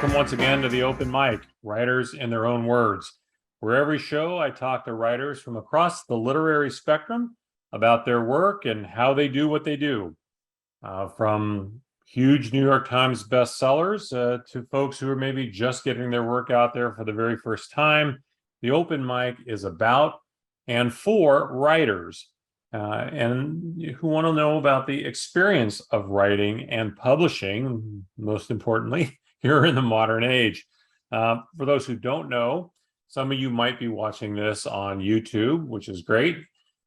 Welcome once again to the Open Mic, Writers in Their Own Words, where every show I talk to writers from across the literary spectrum about their work and how they do what they do. From huge New York Times bestsellers to folks who are maybe just getting their work out there for the very first time, the Open Mic is about and for writers and who want to know about the experience of writing and publishing, most importantly, here in the modern age. For those who don't know, some of you might be watching this on YouTube, which is great.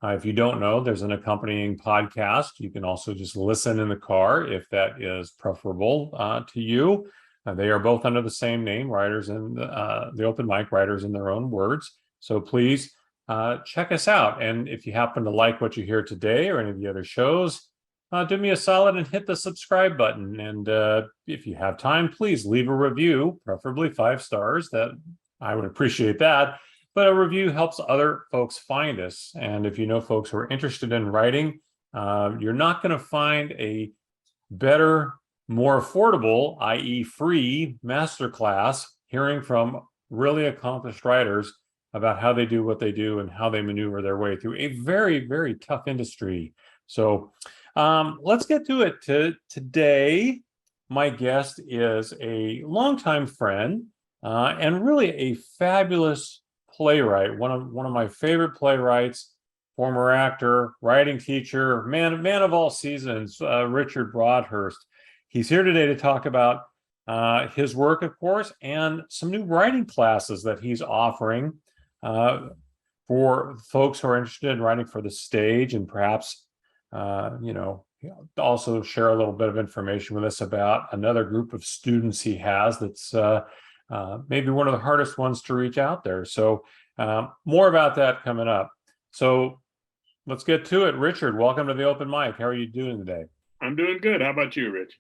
If you don't know, there's an accompanying podcast. You can also just listen in the car if that is preferable to you. They are both under the same name, Writers in the Open Mic, Writers in Their Own Words. So please check us out. And if you happen to like what you hear today or any of the other shows, do me a solid and hit the subscribe button. And if you have time, please leave a review, preferably 5 stars. That I would appreciate that. But a review helps other folks find us. And if you know folks who are interested in writing, you're not going to find a better, more affordable, i.e. free masterclass hearing from really accomplished writers about how they do what they do and how they maneuver their way through a very, very tough industry. So let's get to it. Today, my guest is a longtime friend and really a fabulous playwright, one of my favorite playwrights, former actor, writing teacher, man of all seasons, Richard Broadhurst. He's here today to talk about his work, of course, and some new writing classes that he's offering for folks who are interested in writing for the stage, and perhaps also share a little bit of information with us about another group of students he has that's maybe one of the hardest ones to reach out there. So more about that coming up. So let's get to it. Richard, welcome to the Open Mic. How are you doing today? I'm doing good. How about you, Rich?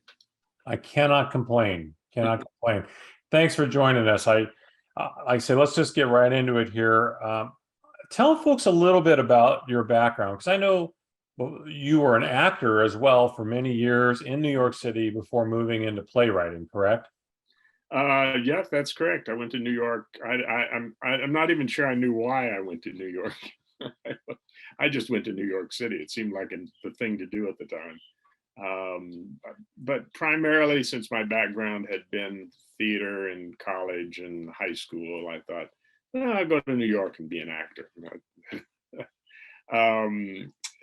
I cannot complain. Thanks for joining us. I say, let's just get right into it here. Tell folks a little bit about your background, because I know you were an actor as well for many years in New York City before moving into playwriting, correct? Yes, that's correct. I went to New York. I'm not even sure I knew why I went to New York. I just went to New York City. It seemed like the thing to do at the time. But primarily, since my background had been theater in college and high school, I thought, I'll go to New York and be an actor.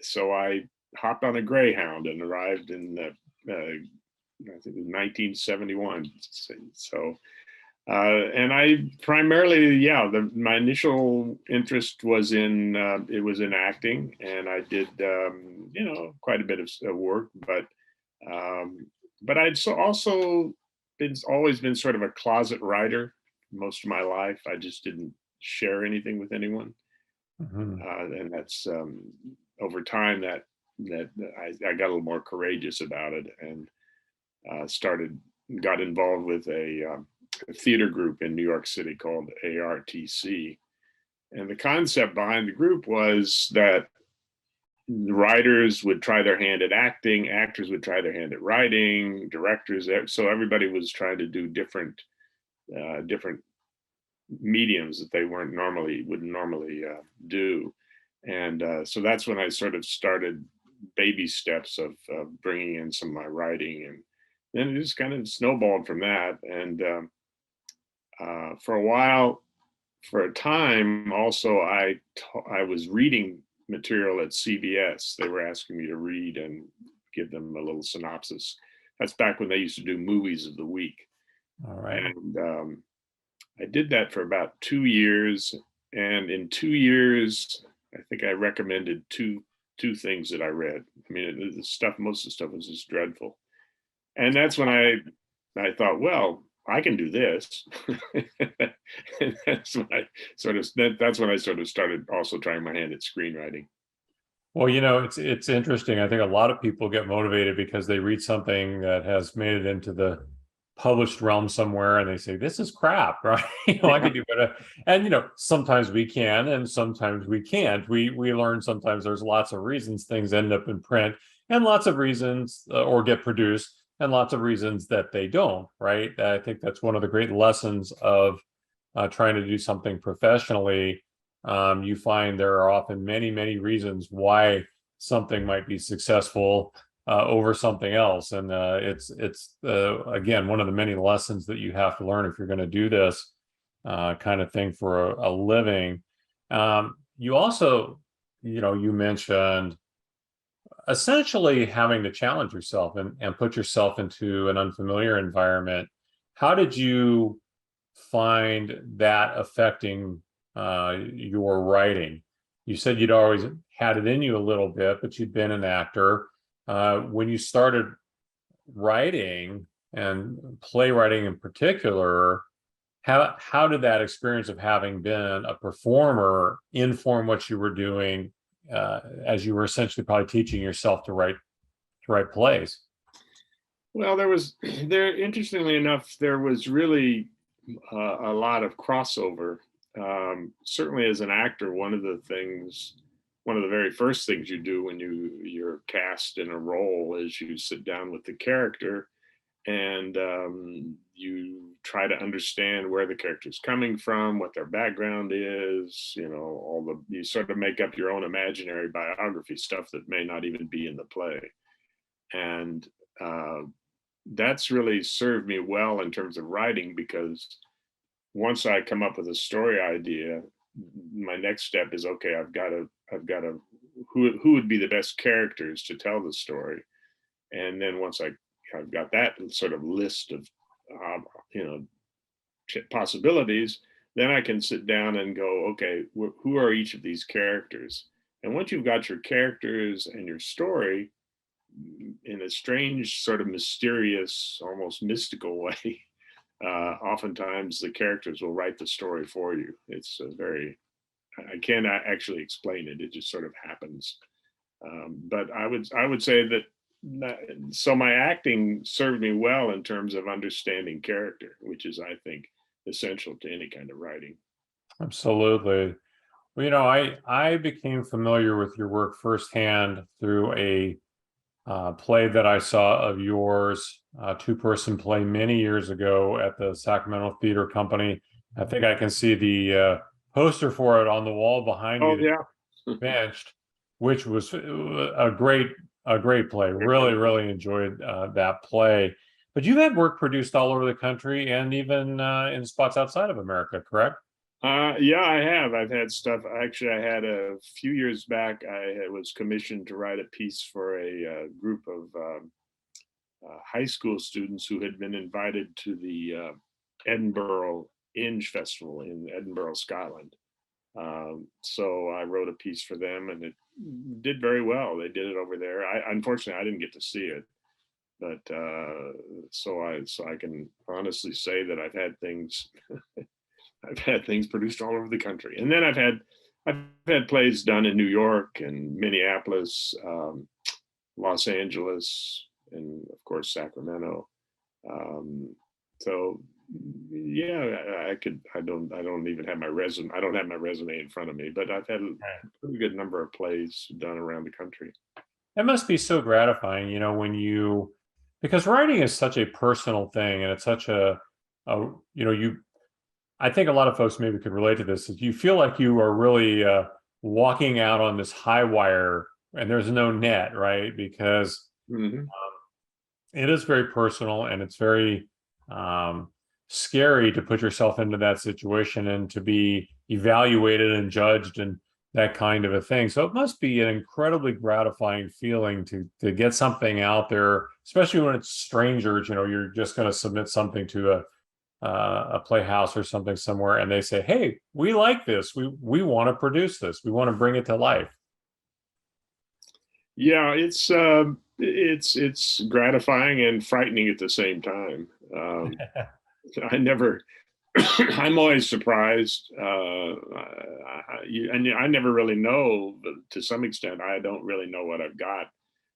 So I hopped on a Greyhound and arrived in I think it was 1971. So, and I primarily, my initial interest was in acting, and I did, quite a bit of work, but I'd also always been sort of a closet writer most of my life. I just didn't share anything with anyone. Mm-hmm. And that's over time that I got a little more courageous about it, and got involved with a theater group in New York City called ARTC. And the concept behind the group was that writers would try their hand at acting, actors would try their hand at writing, directors. So everybody was trying to do different mediums that they wouldn't normally do. And so that's when I sort of started baby steps of bringing in some of my writing, and then it just kind of snowballed from that. And for a time, also, I was reading material at CBS. They were asking me to read and give them a little synopsis. That's back when they used to do movies of the week. All right. And I did that for about 2 years. And in 2 years, I think I recommended two things that I read. I mean, most of the stuff was just dreadful. And that's when I thought, well, I can do this. And that's when I sort of started also trying my hand at screenwriting. Well, it's interesting. I think a lot of people get motivated because they read something that has made it into the published realm somewhere, and they say, this is crap, right? I could do better. And sometimes we can, and sometimes we can't. We learn sometimes there's lots of reasons things end up in print, and lots of reasons or get produced and lots of reasons that they don't, right? I think that's one of the great lessons of trying to do something professionally. You find there are often many, many reasons why something might be successful over something else. And it's again, one of the many lessons that you have to learn if you're going to do this kind of thing for a living. You also, you mentioned essentially having to challenge yourself and put yourself into an unfamiliar environment. How did you find that affecting your writing? You said you'd always had it in you a little bit, but you'd been an actor. When you started writing and playwriting in particular, how did that experience of having been a performer inform what you were doing as you were essentially probably teaching yourself to write plays? Well, interestingly enough, there was really a lot of crossover. Certainly as an actor, one of the very first things you do when you're cast in a role is you sit down with the character and you try to understand where the character's coming from, what their background is, you sort of make up your own imaginary biography, stuff that may not even be in the play. And that's really served me well in terms of writing, because once I come up with a story idea, my next step is, okay, I've got to who would be the best characters to tell the story. And then once I've got that sort of list of possibilities, then I can sit down and go, okay, who are each of these characters? And once you've got your characters and your story, in a strange, sort of mysterious, almost mystical way, oftentimes the characters will write the story for you. It's I can't actually explain it. It just sort of happens. But I would say that so my acting served me well in terms of understanding character, which is, I think, essential to any kind of writing. Absolutely. Well, I became familiar with your work firsthand through a play that I saw of yours, a two-person play many years ago at the Sacramento Theater Company. I think I can see the poster for it on the wall behind me. Oh, yeah. Benched, which was a great play. Really, really enjoyed that play. But you've had work produced all over the country and even in spots outside of America, correct? Yeah, I have. I've had stuff. Actually, I had a few years back, I was commissioned to write a piece for a group of high school students who had been invited to the Edinburgh Inge Festival in Edinburgh, Scotland. So I wrote a piece for them, and it did very well. They did it over there. Unfortunately, I didn't get to see it, but so I can honestly say that I've had things produced all over the country. And then I've had plays done in New York and Minneapolis, Los Angeles, and of course Sacramento. So yeah, I don't even have my resume. I don't have my resume in front of me, but I've had a pretty good number of plays done around the country. It must be so gratifying, because writing is such a personal thing, and it's such I think a lot of folks maybe could relate to this. Is you feel like you are really walking out on this high wire, and there's no net, right? Because it is very personal, and it's very scary to put yourself into that situation and to be evaluated and judged and that kind of a thing. So it must be an incredibly gratifying feeling to get something out there, especially when it's strangers. You're just going to submit something to a playhouse or something somewhere, and they say, "Hey, we like this. We want to produce this. We want to bring it to life." Yeah, it's gratifying and frightening at the same time. I'm always surprised, and I never really know. But to some extent, I don't really know what I've got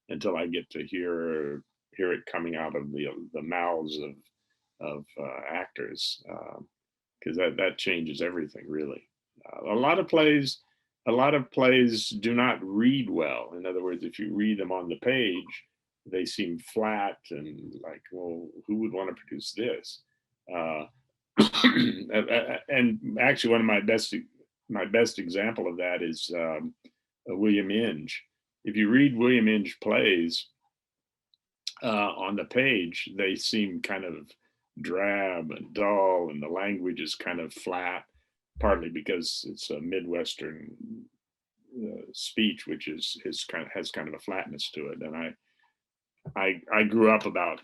until I get to hear it coming out of the mouths of actors, because that changes everything, really. A lot of plays do not read well. In other words, if you read them on the page, they seem flat and like, well, who would want to produce this? And actually, one of my best example of that is William Inge. If you read William Inge plays on the page, they seem kind of drab and dull, and the language is kind of flat, partly because it's a Midwestern speech, which has kind of a flatness to it. And I grew up about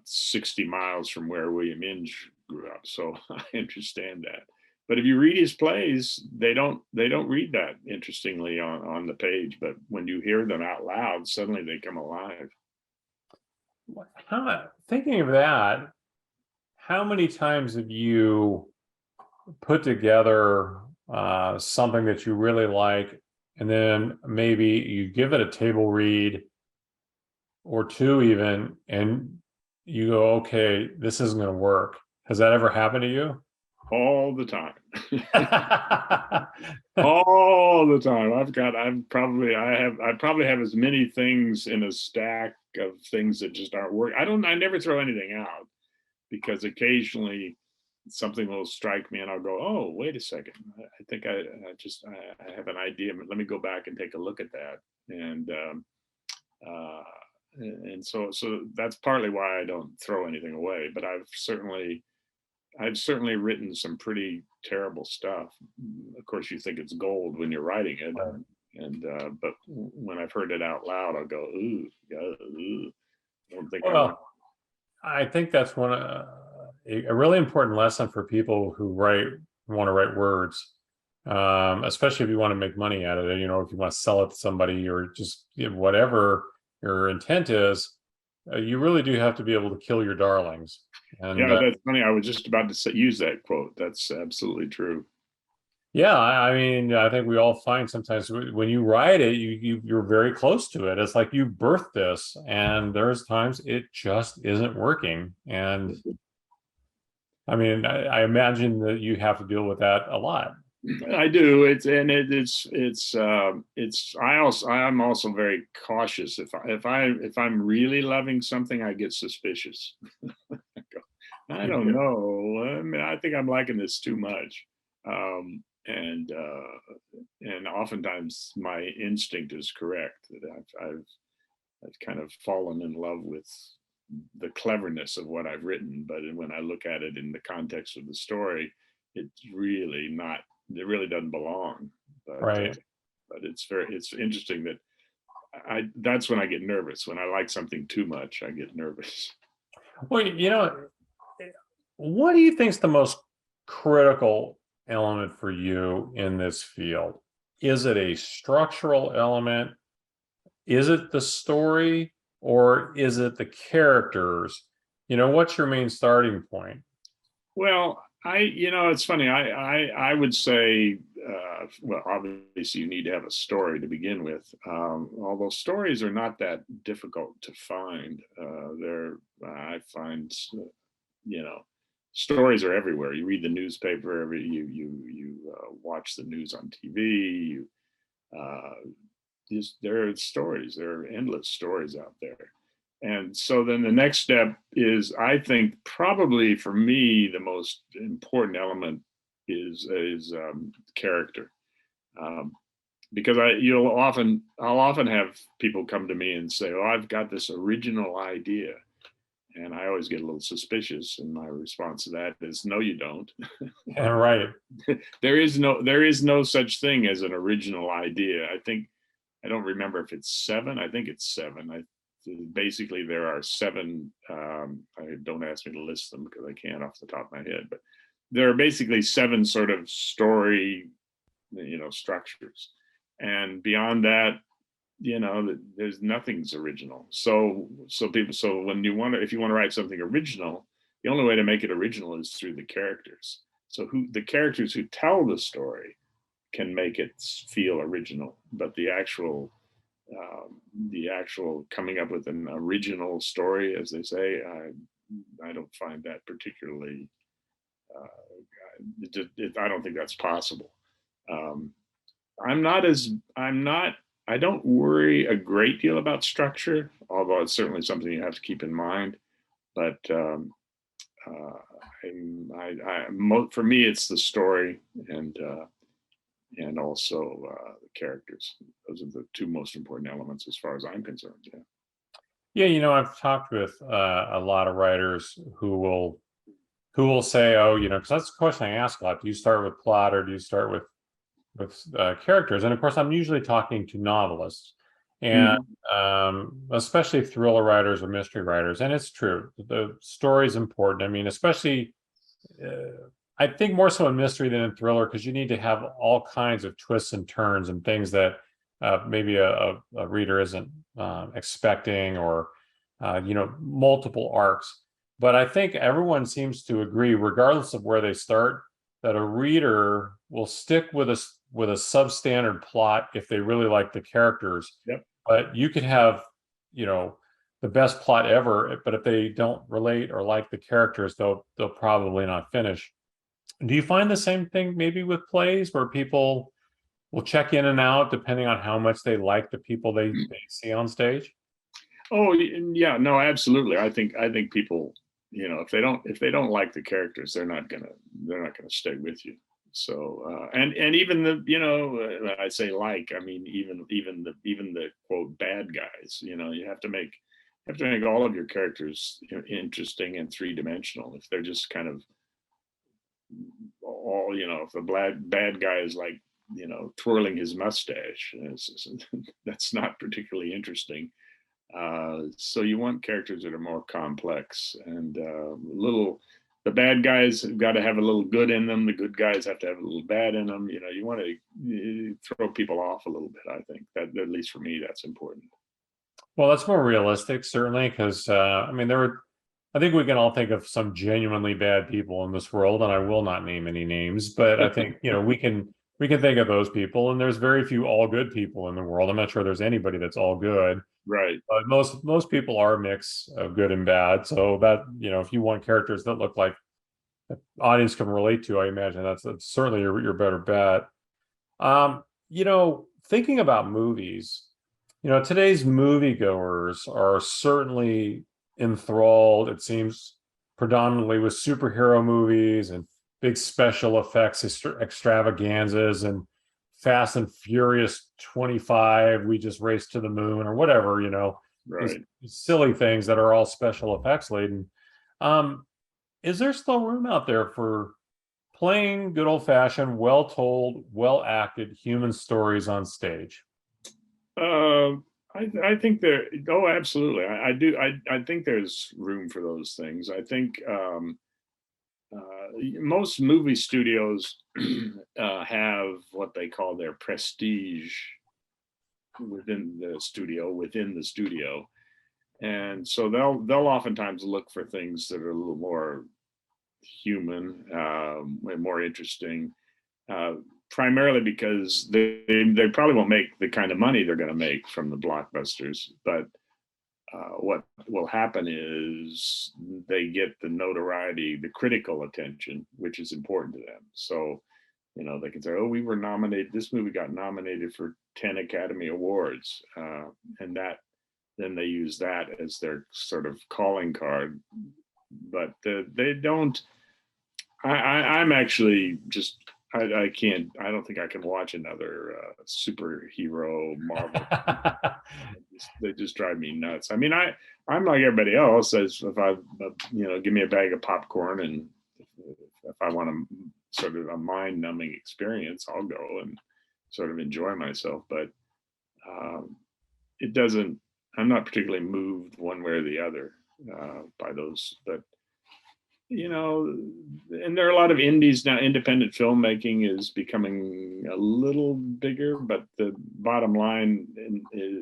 60 miles from where William Inge grew up, so I understand that. But if you read his plays, they don't read that interestingly on the page, but when you hear them out loud, suddenly they come alive. Thinking of that, how many times have you put together something that you really like, and then maybe you give it a table read or two even, and you go, okay, this isn't going to work? Has that ever happened to you? All the time. All the time. I probably have as many things in a stack of things that just aren't working. I never throw anything out, because occasionally something will strike me and I'll go, oh, wait a second. I think I have an idea. Let me go back and take a look at that. And so that's partly why I don't throw anything away. But I've certainly written some pretty terrible stuff. Of course, you think it's gold when you're writing it, but when I've heard it out loud, I'll go, ooh, ooh. I don't think I think that's a really important lesson for people who want to write words, especially if you want to make money out of it. If you want to sell it to somebody, or just whatever your intent is, you really do have to be able to kill your darlings. And yeah, that's funny. I was just about to use that quote. That's absolutely true. Yeah, I mean, I think we all find sometimes when you write it, you're very close to it. It's like you birthed this, and there's times it just isn't working. And I mean, I imagine that you have to deal with that a lot. I do. I'm also very cautious. If I'm really loving something, I get suspicious. I don't know. I mean, I think I'm liking this too much. And oftentimes my instinct is correct, that I've kind of fallen in love with the cleverness of what I've written, but when I look at it in the context of the story, it really doesn't belong. But, right. But it's interesting that that's when I get nervous. When I like something too much, I get nervous. Well, what do you think is the most critical element for you in this field? Is it a structural element? Is it the story, or is it the characters? What's your main starting point? Well, it's funny. I would say, well, obviously you need to have a story to begin with. Although stories are not that difficult to find. I find, stories are everywhere. You read the newspaper, you watch the news on TV. There are stories. There are endless stories out there. And so then the next step is, I think probably for me, the most important element is character. Because I'll often have people come to me and say, "Oh, I've got this original idea." And I always get a little suspicious, and my response to that is, "No, you don't." Yeah, right. There is no such thing as an original idea. I don't remember if it's 7. I think it's 7. Basically, there are 7. Don't ask me to list them because I can't off the top of my head. But there are basically 7 sort of story, structures, and beyond that, there's nothing's original. So when if you want to write something original, the only way to make it original is through the characters. So the characters who tell the story can make it feel original, but the actual coming up with an original story, as they say, I don't find that particularly. I don't think that's possible. I'm not I don't worry a great deal about structure, although it's certainly something you have to keep in mind. But uh, for me, it's the story and also the characters. Those are the two most important elements as far as I'm concerned. Yeah. Yeah, I've talked with a lot of writers who will say, "Oh, because that's the question I ask a lot. Do you start with plot or do you start with characters?" And of course, I'm usually talking to novelists, and Mhm. especially thriller writers or mystery writers. And it's true, the story is important. I mean, especially I think more so in mystery than in thriller, because you need to have all kinds of twists and turns and things that maybe a reader isn't expecting, or multiple arcs. But I think everyone seems to agree, regardless of where they start, that a reader will stick with a substandard plot if they really like the characters. Yep. But you could have, you know, the best plot ever, but if they don't relate or like the characters, they'll probably not finish. Do you find the same thing maybe with plays, where people will check in and out depending on how much they like the people they see on stage? Oh yeah, no, absolutely. I think people, if they don't like the characters, they're not gonna stay with you. So and even I say like, I mean even the quote bad guys. You have to make all of your characters interesting and three dimensional. If they're just kind of all, if the bad guy is like twirling his mustache, that's not particularly interesting. So you want characters that are more complex and the bad guys have got to have a little good in them. The good guys have to have a little bad in them. You want to throw people off a little bit. I think that, at least for me, that's important. Well, that's more realistic, certainly, because I mean, I think we can all think of some genuinely bad people in this world, and I will not name any names, but I think we can think of those people, and there's very few all good people in the world. I'm not sure there's anybody that's all good, Right. but most people are a mix of good and bad. So that if you want characters that look like the audience can relate to, I imagine that's certainly your better bet. Thinking about movies, today's moviegoers are certainly enthralled, it seems, predominantly with superhero movies and big special effects extravaganzas and Fast and Furious 25, we just raced to the moon, or whatever, these Right. silly things that are all special effects laden. Um, is there still room out there for plain, good old fashioned, well told, well acted human stories on stage? Uh, I think there. Oh, absolutely. I do. I think there's room for those things. I think most movie studios have what they call their prestige within the studio, and so they'll oftentimes look for things that are a little more human, and more interesting, uh, primarily because they probably won't make the kind of money they're going to make from the blockbusters, but what will happen is they get the notoriety, the critical attention, which is important to them. So, they can say, "Oh, we were nominated. This movie got nominated for 10 Academy Awards," and then they use that as their sort of calling card. But they don't. I'm actually just. I can't. I don't think I can watch another superhero Marvel. They just drive me nuts. I mean, I'm like everybody else. As if give me a bag of popcorn, and if I want a sort of a mind numbing experience, I'll go and sort of enjoy myself. But um, it doesn't. I'm not particularly moved one way or the other by those. But you know, and there are a lot of indies now. Independent filmmaking is becoming a little bigger, but the bottom line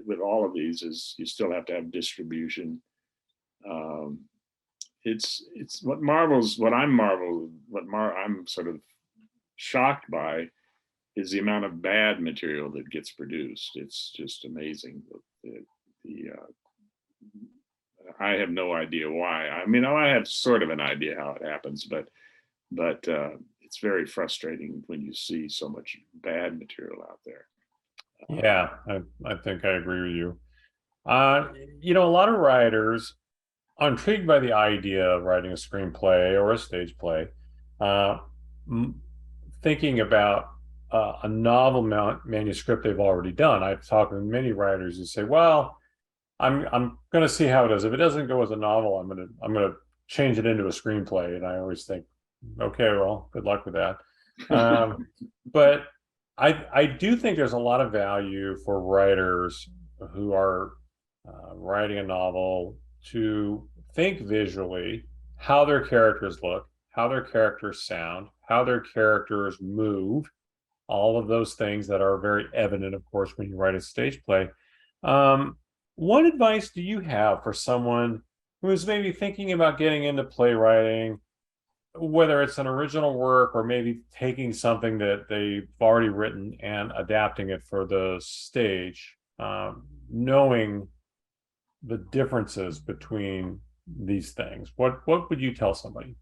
with all of these is you still have to have distribution. Um, it's what I'm sort of shocked by is the amount of bad material that gets produced. It's just amazing. The I have no idea why. I mean, I have sort of an idea how it happens, but it's very frustrating when you see so much bad material out there. Yeah, I think I agree with you. Uh, a lot of writers are intrigued by the idea of writing a screenplay or a stage play, uh, thinking about a novel manuscript they've already done. I've talked with many writers who say, "Well, I'm going to see how it does. If it doesn't go as a novel, I'm gonna change it into a screenplay." And I always think, okay, well, good luck with that. But I do think there's a lot of value for writers who are writing a novel to think visually how their characters look, how their characters sound, how their characters move, all of those things that are very evident, of course, when you write a stage play. Um, what advice do you have for someone who is maybe thinking about getting into playwriting, whether it's an original work or maybe taking something that they've already written and adapting it for the stage, knowing the differences between these things? What would you tell somebody?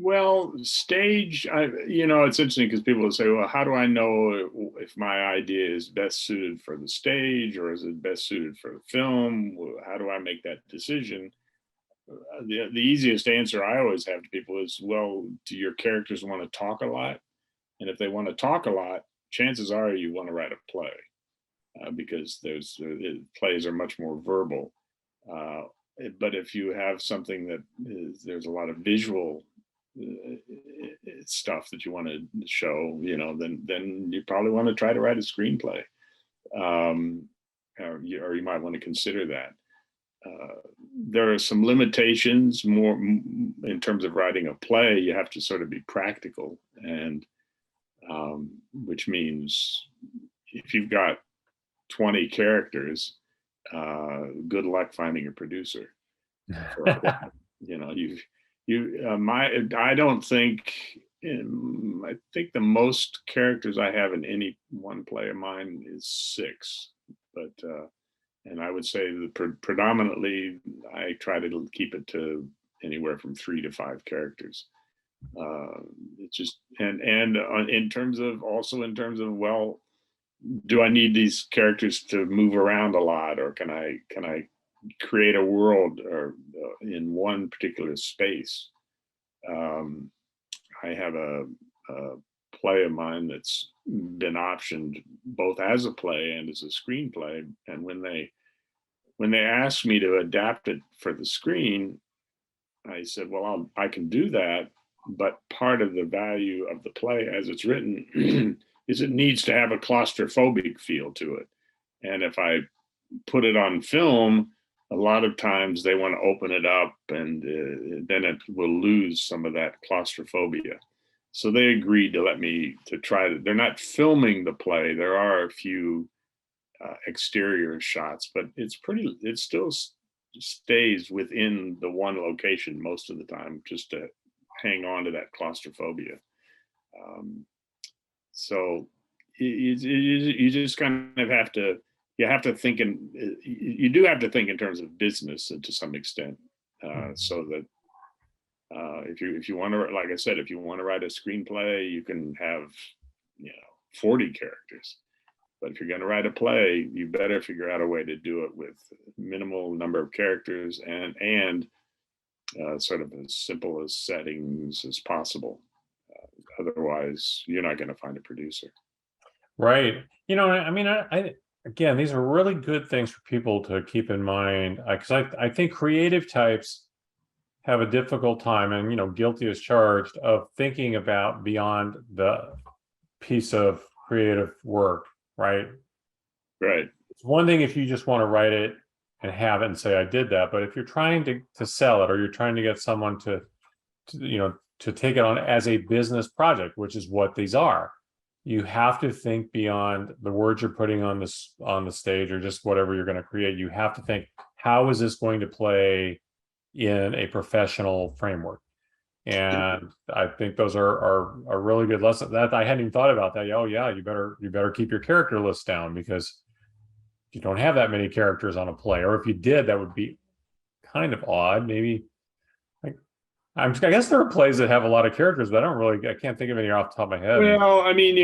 Well, stage, it's interesting because people will say, well, how do I know if my idea is best suited for the stage or is it best suited for the film? How do I make that decision? The easiest answer I always have to people is, well, do your characters want to talk a lot? And if they want to talk a lot, chances are you want to write a play because plays are much more verbal. Uh, but if you have something that there's a lot of visual stuff that you want to show, then you probably want to try to write a screenplay, or you might want to consider that. There are some limitations more in terms of writing a play. You have to sort of be practical, and which means if you've got 20 characters, good luck finding a producer. I don't think, I think the most characters I have in any one play of mine is 6, but and I would say that predominantly I try to keep it to anywhere from 3 to 5 characters. It's just and in terms of well, do I need these characters to move around a lot, or can I create a world or in one particular space? I have a play of mine that's been optioned both as a play and as a screenplay, and when they asked me to adapt it for the screen, I said, well, I can do that, but part of the value of the play as it's written is it needs to have a claustrophobic feel to it. And if I put it on film, a lot of times they want to open it up and then it will lose some of that claustrophobia. So they agreed to let me to try to, they're not filming the play. There are a few exterior shots, but it still stays within the one location most of the time, just to hang on to that claustrophobia. So you just kind of have to, you do have to think in terms of business to some extent, so that if you want to, like I said, if you want to write a screenplay, you can have 40 characters. But if you're going to write a play, you better figure out a way to do it with minimal number of characters and sort of as simple as settings as possible. Otherwise, you're not going to find a producer. Right. I again, these are really good things for people to keep in mind, because I think creative types have a difficult time, and guilty as charged, of thinking about beyond the piece of creative work, right? Right. It's one thing if you just want to write it and have it and say I did that, but if you're trying to sell it, or you're trying to get someone to take it on as a business project, which is what these are, you have to think beyond the words you're putting on the stage or just whatever you're going to create. You have to think, how is this going to play in a professional framework? And I think those are really good lessons. That I hadn't even thought about that. Oh yeah, you better keep your character list down, because you don't have that many characters on a play, or if you did, that would be kind of odd. Maybe, like, I guess there are plays that have a lot of characters, but I can't think of any off the top of my head. Well, I mean,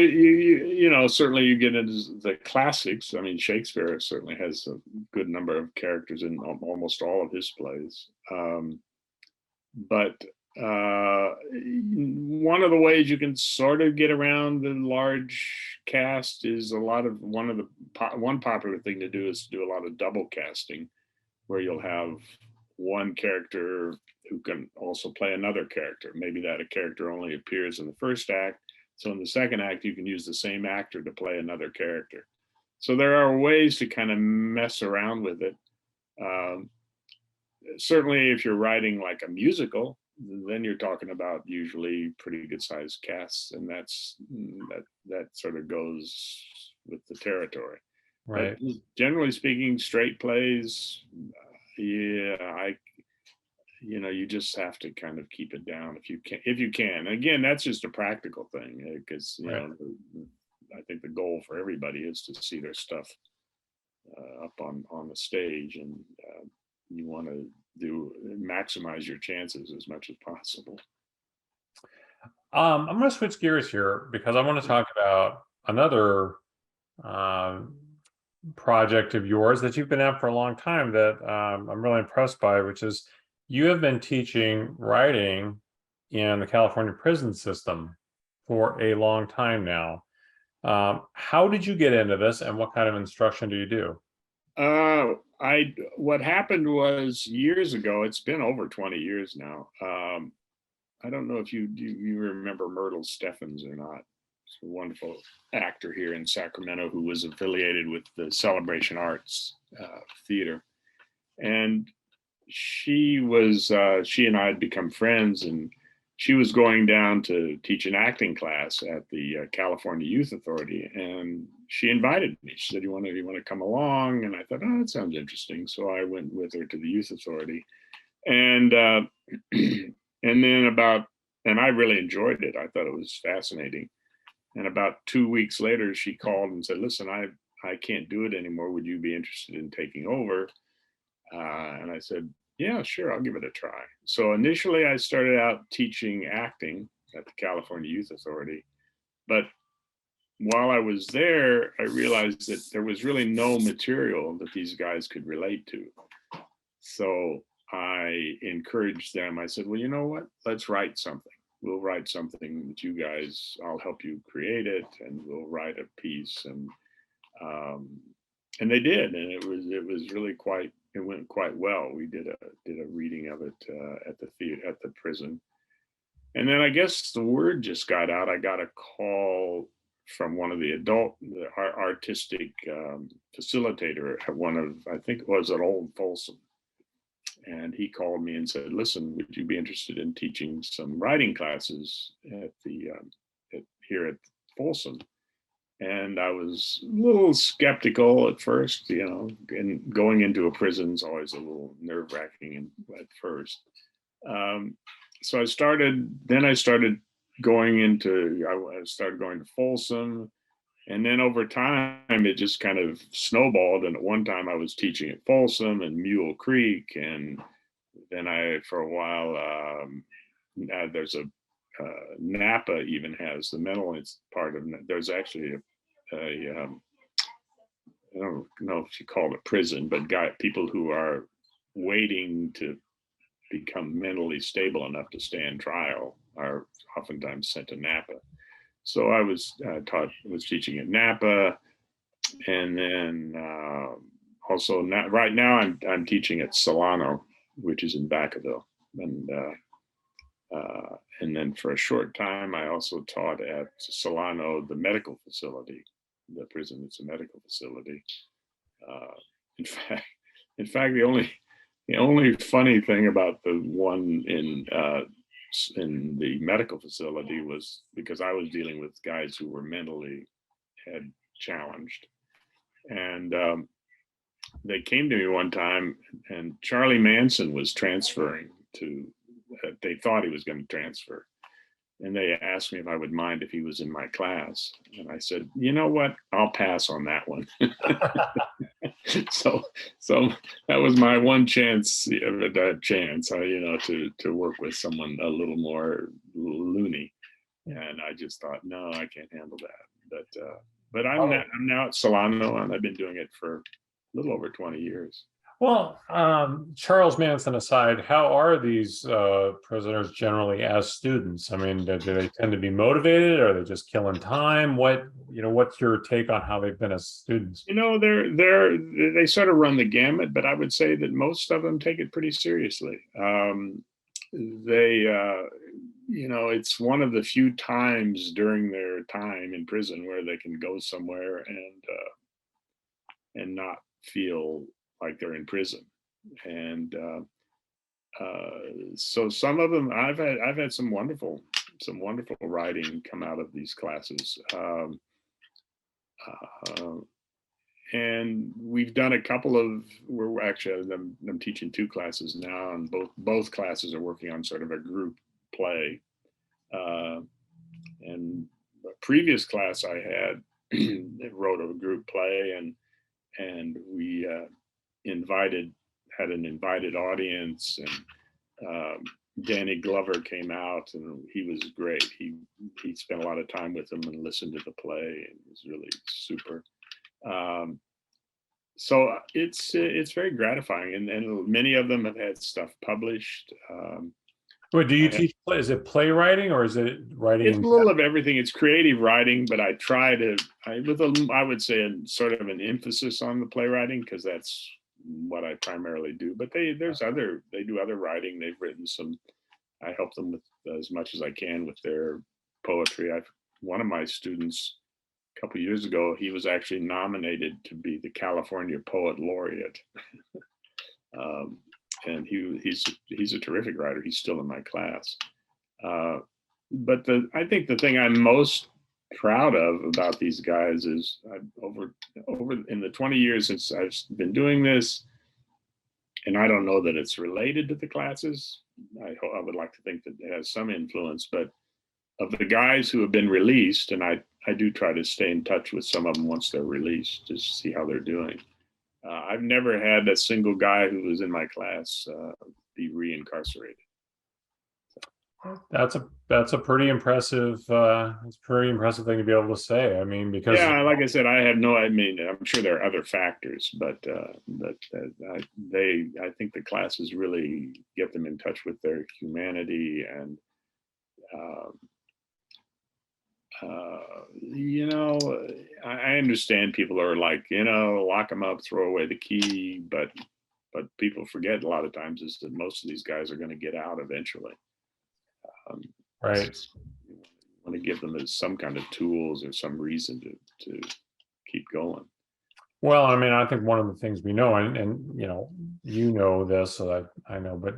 certainly you get into the classics. I mean, Shakespeare certainly has a good number of characters in almost all of his plays. But one of the ways you can sort of get around the large cast is one popular thing to do is to do a lot of double casting, where you'll have one character who can also play another character. Maybe that a character only appears in the first act, so in the second act you can use the same actor to play another character. So there are ways to kind of mess around with it. Certainly if you're writing like a musical, then you're talking about usually pretty good sized casts, and that sort of goes with the territory. Right. But generally speaking, straight plays, you just have to kind of keep it down if you can. Again, that's just a practical thing, because I think the goal for everybody is to see their stuff up on the stage, and you want to maximize your chances as much as possible. I'm going to switch gears here because I want to talk about another project of yours that you've been at for a long time that I'm really impressed by, which is you have been teaching writing in the California prison system for a long time now. How did you get into this, and what kind of instruction do you do? What happened was years ago, it's been over 20 years now. I don't know if you remember Myrtle Steffens or not. She's a wonderful actor here in Sacramento who was affiliated with the Celebration Arts Theater. And she and I had become friends, and she was going down to teach an acting class at the California Youth Authority, and she invited me. She said, "You want to come along?" And I thought, "Oh, that sounds interesting." So I went with her to the Youth Authority, and and I really enjoyed it. I thought it was fascinating. And about 2 weeks later, she called and said, "Listen, I can't do it anymore. Would you be interested in taking over?" And I said, "Yeah, sure, I'll give it a try." So initially I started out teaching acting at the California Youth Authority. But while I was there, I realized that there was really no material that these guys could relate to. So I encouraged them. I said, "Well, you know what? Let's write something. We'll write something that you guys, I'll help you create it, and we'll write a piece." And they did, and it was really it went quite well. We did a reading of it at the theater at the prison, and then I guess the word just got out. I got a call from one of the artistic facilitator at I think it was at Old Folsom, and he called me and said, "Listen, would you be interested in teaching some writing classes at here at Folsom?" And I was a little skeptical at first, and going into a prison is always a little nerve-wracking at first. So I started going to Folsom, and then over time it just kind of snowballed. And at one time I was teaching at Folsom and Mule Creek, and then for a while, there's Napa even has the mental part of it. There's actually I don't know if you call it a prison, but people who are waiting to become mentally stable enough to stand trial are oftentimes sent to Napa. So I was teaching at Napa, and then also right now I'm teaching at Solano, which is in Vacaville, and then for a short time I also taught at Solano, the medical facility. The prison, it's a medical facility. In fact, the only funny thing about the one in the medical facility was because I was dealing with guys who were mentally challenged, and they came to me one time, and Charlie Manson was transferring to. They thought he was going to transfer, and they asked me if I would mind if he was in my class, and I said, "You know what? I'll pass on that one." so so that was my one chance, to work with someone a little more loony, and I just thought, no, I can't handle that. But Oh, I'm now at Solano, and I've been doing it for a little over 20 years. well, Charles Manson aside, how are these prisoners generally as students? I mean, do they tend to be motivated? Or are they just killing time? What's your take on how they've been as students? They sort of run the gamut, but I would say that most of them take it pretty seriously. They it's one of the few times during their time in prison where they can go somewhere and not feel like they're in prison. And so some of them, I've had some wonderful writing come out of these classes. Uh, and we've done a couple of, we're actually, I'm teaching 2 classes now, and both classes are working on sort of a group play. And a previous class I had wrote a group play, and we had an invited audience, and Danny Glover came out, and he was great. He spent a lot of time with them and listened to the play, and it was really super. So it's very gratifying, and many of them have had stuff published. Wait, do you teach? Is it playwriting or is it writing? It's a little of everything. It's creative writing, but I try to, I would say, sort of an emphasis on the playwriting, because that's what I primarily do. But they do other writing. They've written some. I help them with as much as I can with their poetry. One of my students a couple years ago, he was actually nominated to be the California Poet Laureate. And he's a terrific writer. He's still in my class. But I think the thing I'm most proud of about these guys is over in the 20 years since I've been doing this, and I don't know that it's related to the classes. I would like to think that it has some influence, but of the guys who have been released, and I do try to stay in touch with some of them once they're released, just to see how they're doing. I've never had a single guy who was in my class be reincarcerated. That's a pretty impressive. It's a pretty impressive thing to be able to say. I mean, because like I said, I'm sure there are other factors, but I think the classes really get them in touch with their humanity, and I understand people are like, lock them up, throw away the key, but people forget a lot of times is that most of these guys are going to get out eventually. right. You want to give them some kind of tools or some reason to keep going. Well, I mean, I think one of the things we know, and this, so I know, but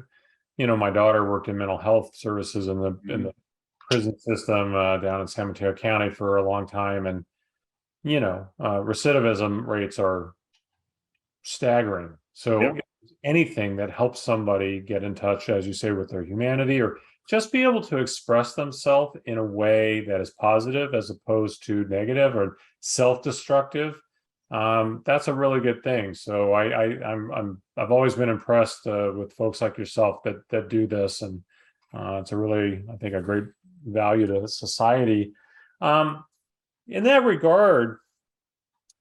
my daughter worked in mental health services in the prison system down in San Mateo County for a long time, and recidivism rates are staggering. So anything that helps somebody get in touch, as you say, with their humanity, or just be able to express themselves in a way that is positive as opposed to negative or self-destructive, that's a really good thing. So I've always been impressed with folks like yourself that do this, and it's a really, I think, a great value to society. In that regard,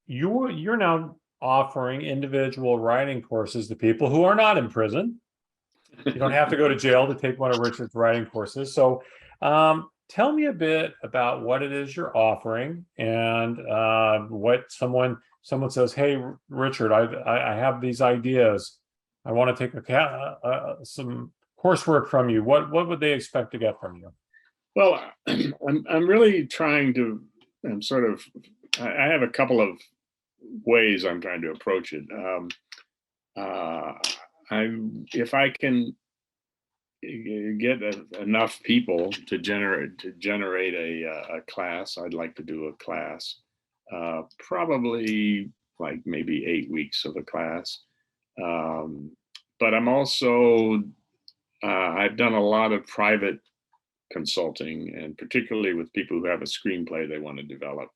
you're now offering individual writing courses to people who are not in prison. You don't have to go to jail to take one of Richard's writing courses. So tell me a bit about what it is you're offering, and what someone says, hey, Richard, I have these ideas. I want to take some coursework from you. What would they expect to get from you? Well, I'm really trying to, I have a couple of ways I'm trying to approach it. If I can get enough people to generate a class, I'd like to do a class, probably like maybe 8 weeks of a class. But I'm also, I've done a lot of private consulting, and particularly with people who have a screenplay they want to develop.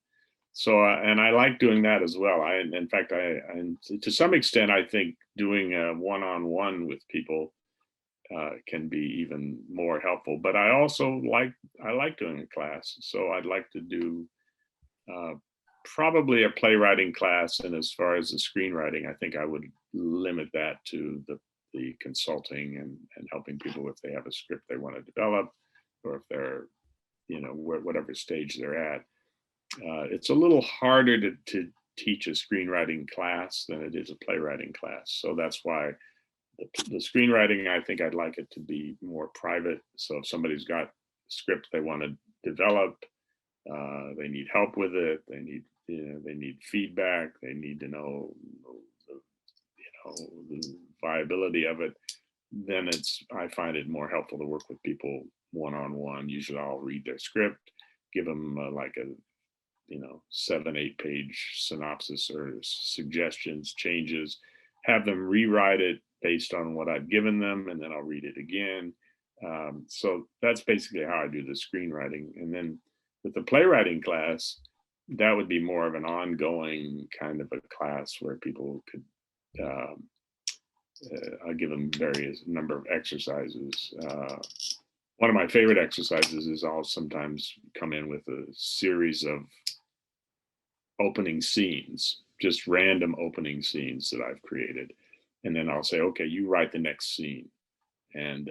So, and I like doing that as well. In fact, to some extent, I think doing a one-on-one with people can be even more helpful. But I like doing a class, so I'd like to do uh, probably a playwriting class. And as far as the screenwriting, I think I would limit that to the consulting and helping people if they have a script they want to develop, or if they're, whatever stage they're at. It's a little harder to teach a screenwriting class than it is a playwriting class. So that's why the screenwriting, I think I'd like it to be more private. So if somebody's got a script they want to develop, they need help with it, they need feedback, they need to know the viability of it, then I find it more helpful to work with people one-on-one. Usually I'll read their script, give them like a 7-8 page synopsis or suggestions, changes, have them rewrite it based on what I've given them, and then I'll read it again. So that's basically how I do the screenwriting. And then with the playwriting class, that would be more of an ongoing kind of a class where people could, I give them various number of exercises. One of my favorite exercises is I'll sometimes come in with a series of opening scenes, just random opening scenes that I've created. And then I'll say, okay, you write the next scene. And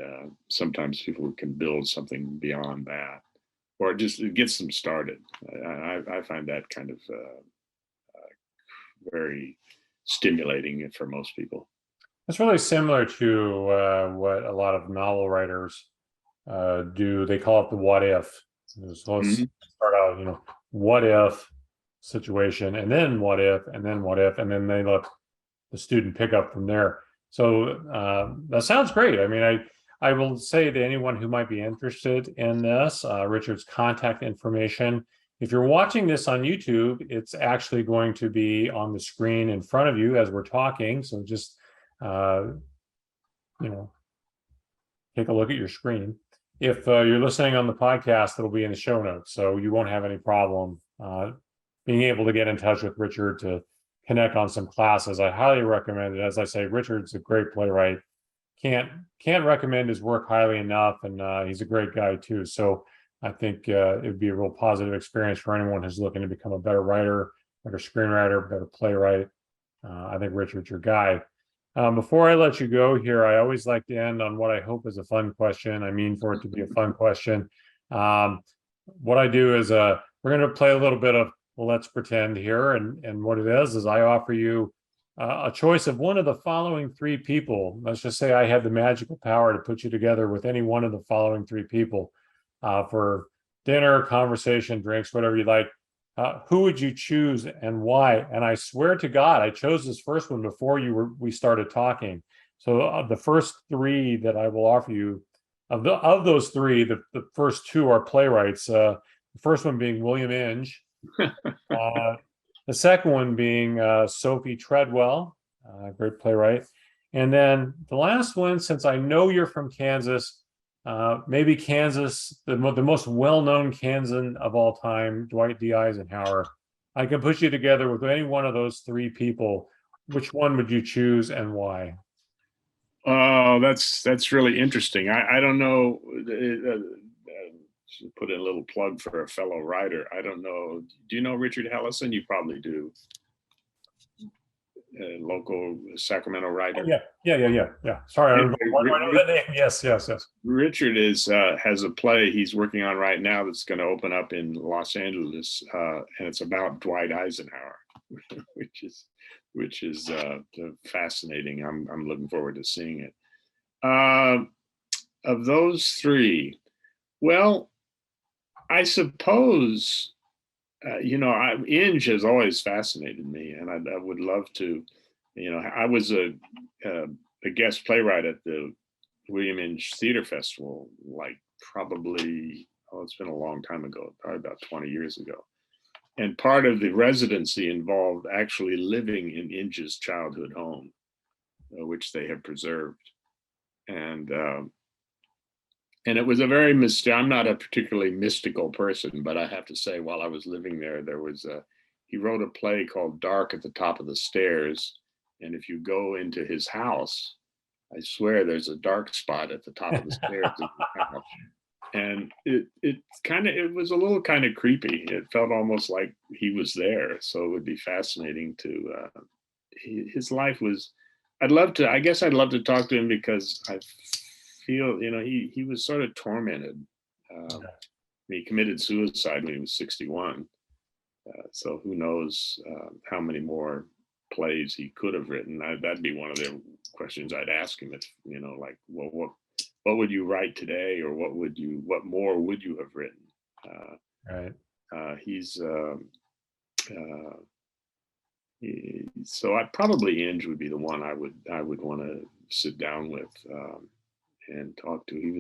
sometimes people can build something beyond that, or just it gets them started. I find that kind of very stimulating for most people. It's really similar to what a lot of novel writers do. They call it the what if. So let's start out, what if situation, and then what if, and then what if, and then they let the student pick up from there. So that sounds great. I mean, I will say to anyone who might be interested in this, Richard's contact information. If you're watching this on YouTube, it's actually going to be on the screen in front of you as we're talking. So just, take a look at your screen. If you're listening on the podcast, it'll be in the show notes. So you won't have any problem being able to get in touch with Richard to connect on some classes. I highly recommend it. As I say, Richard's a great playwright. Can't recommend his work highly enough, and he's a great guy too. So I think it would be a real positive experience for anyone who's looking to become a better writer, better screenwriter, better playwright. I think Richard's your guy. Before I let you go here, I always like to end on what I hope is a fun question. I mean for it to be a fun question. What I do is we're going to play a little bit of let's pretend here, and what it is I offer you a choice of one of the following three people. Let's just say I had the magical power to put you together with any one of the following three people for dinner, conversation, drinks, whatever you like. Who would you choose and why? And I swear to God, I chose this first one before we started talking. So the first three that I will offer you, of those three, the first two are playwrights. The first one being William Inge. The second one being Sophie Treadwell, great playwright. And then the last one, since I know you're from Kansas, maybe Kansas, the most well-known Kansan of all time, Dwight D. Eisenhower. I can put you together with any one of those three people. Which one would you choose and why? Oh, that's really interesting. I don't know. Put in a little plug for a fellow writer. I don't know. Do you know Richard Hellison? You probably do. Local Sacramento writer. Yeah. Sorry, I don't know that name. Yes. Richard has a play he's working on right now that's going to open up in Los Angeles, and it's about Dwight Eisenhower, which is fascinating. I'm looking forward to seeing it. Of those three, well, I suppose, Inge has always fascinated me, and I would love to, I was a guest playwright at the William Inge Theater Festival, like probably, it's been a long time ago, probably about 20 years ago. And part of the residency involved actually living in Inge's childhood home, which they have preserved. And it was a very I'm not a particularly mystical person, but I have to say, while I was living there, there was he wrote a play called Dark at the Top of the Stairs. And if you go into his house, I swear there's a dark spot at the top of the stairs in the house. And it was a little kind of creepy. It felt almost like he was there. So it would be fascinating to, his life was, I guess I'd love to talk to him, because I feel, he was sort of tormented. He committed suicide when he was 61. So who knows how many more plays he could have written. That'd be one of the questions I'd ask him, if, like, well, what would you write today, or what more would you have written? Right. So probably Inge would be the one I would want to sit down with and talk to. He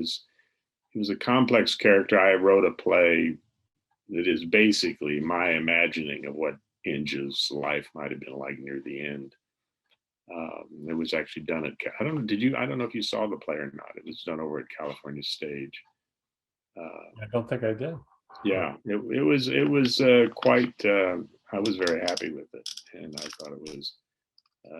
was a complex character. I wrote a play that is basically my imagining of what Inge's life might have been like near the end. It was actually done at, I don't know if you saw the play or not. It was done over at California Stage. I don't think I did. Yeah, it was quite, I was very happy with it. And I thought it was,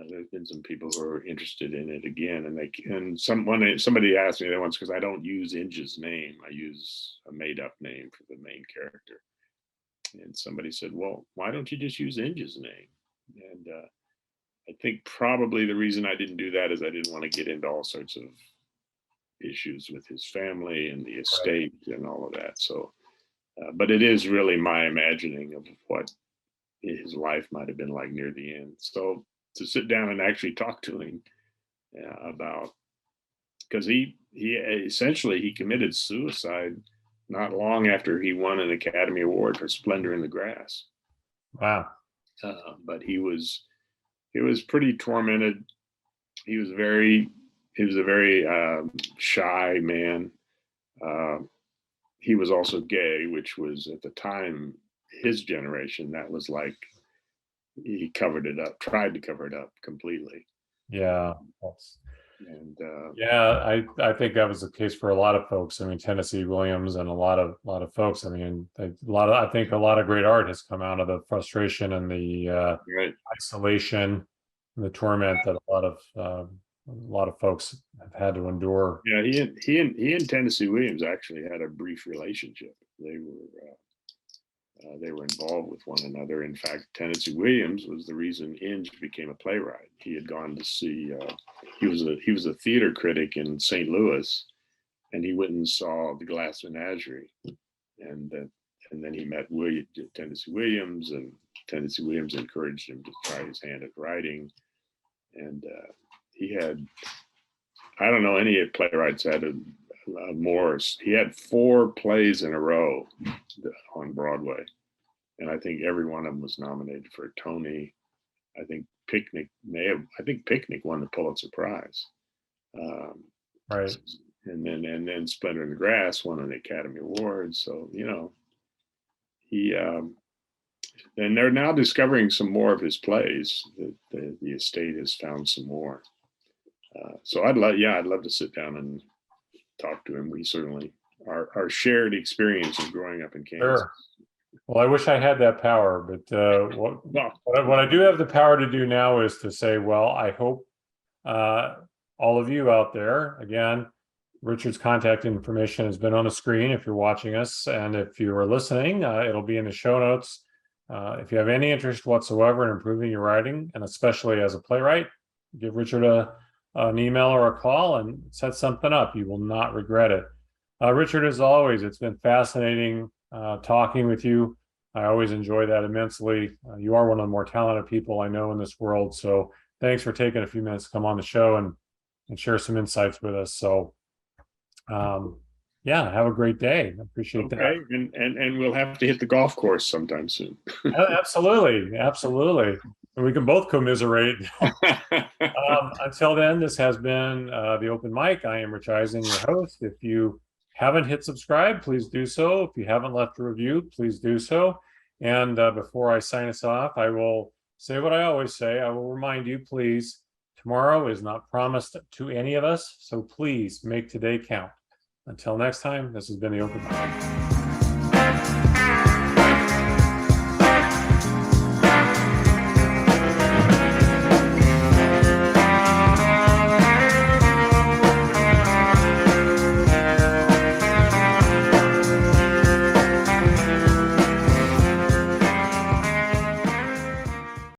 there's been some people who are interested in it again. And somebody asked me that once, because I don't use Inge's name. I use a made up name for the main character. And somebody said, well, why don't you just use Inge's name? And I think probably the reason I didn't do that is I didn't want to get into all sorts of issues with his family and the estate and all of that. So, but it is really my imagining of what his life might have been like near the end. So to sit down and actually talk to him about, because he essentially he committed suicide not long after he won an Academy Award for Splendor in the Grass. Wow. But he was pretty tormented. He was a very shy man. He was also gay, which was at the time, his generation, that was like, he covered it up, tried to cover it up completely. Yeah. And yeah, I think that was the case for a lot of folks. I mean, Tennessee Williams and a lot of folks. I mean, I think a lot of great art has come out of the frustration and the isolation and the torment that a lot of folks have had to endure. Yeah, he and Tennessee Williams actually had a brief relationship. They were involved with one another. In fact, Tennessee Williams was the reason Inge became a playwright. He had gone to see, he was a theater critic in St. Louis, and he went and saw The Glass Menagerie, and then he met Tennessee Williams, and Tennessee Williams encouraged him to try his hand at writing. And he had, I don't know any playwrights had he had 4 plays in a row on Broadway. And I think every one of them was nominated for a Tony. I think Picnic won the Pulitzer Prize. Right. And then Splendor in the Grass won an Academy Award. So, he, and they're now discovering some more of his plays. The estate has found some more. So I'd love to sit down and talk to him. We certainly, our shared experience of growing up in Kansas. Sure. Well, I wish I had that power, but what I do have the power to do now is to say, well, I hope all of you out there, again, Richard's contact information has been on the screen if you're watching us, and if you are listening, it'll be in the show notes. If you have any interest whatsoever in improving your writing, and especially as a playwright, give Richard an email or a call and set something up. You will not regret it. Richard, as always, it's been fascinating talking with you. I always enjoy that immensely. You are one of the more talented people I know in this world. So thanks for taking a few minutes to come on the show and share some insights with us. So yeah, have a great day. I appreciate that. And we'll have to hit the golf course sometime soon. Absolutely. And we can both commiserate. Until then, this has been The Open Mic. I am Rich Eisen, your host. If you haven't hit subscribe, please do so. If you haven't left a review, please do so. And before I sign us off, I will say what I always say. I will remind you, please, tomorrow is not promised to any of us, so please make today count. Until next time, this has been The Open Mic.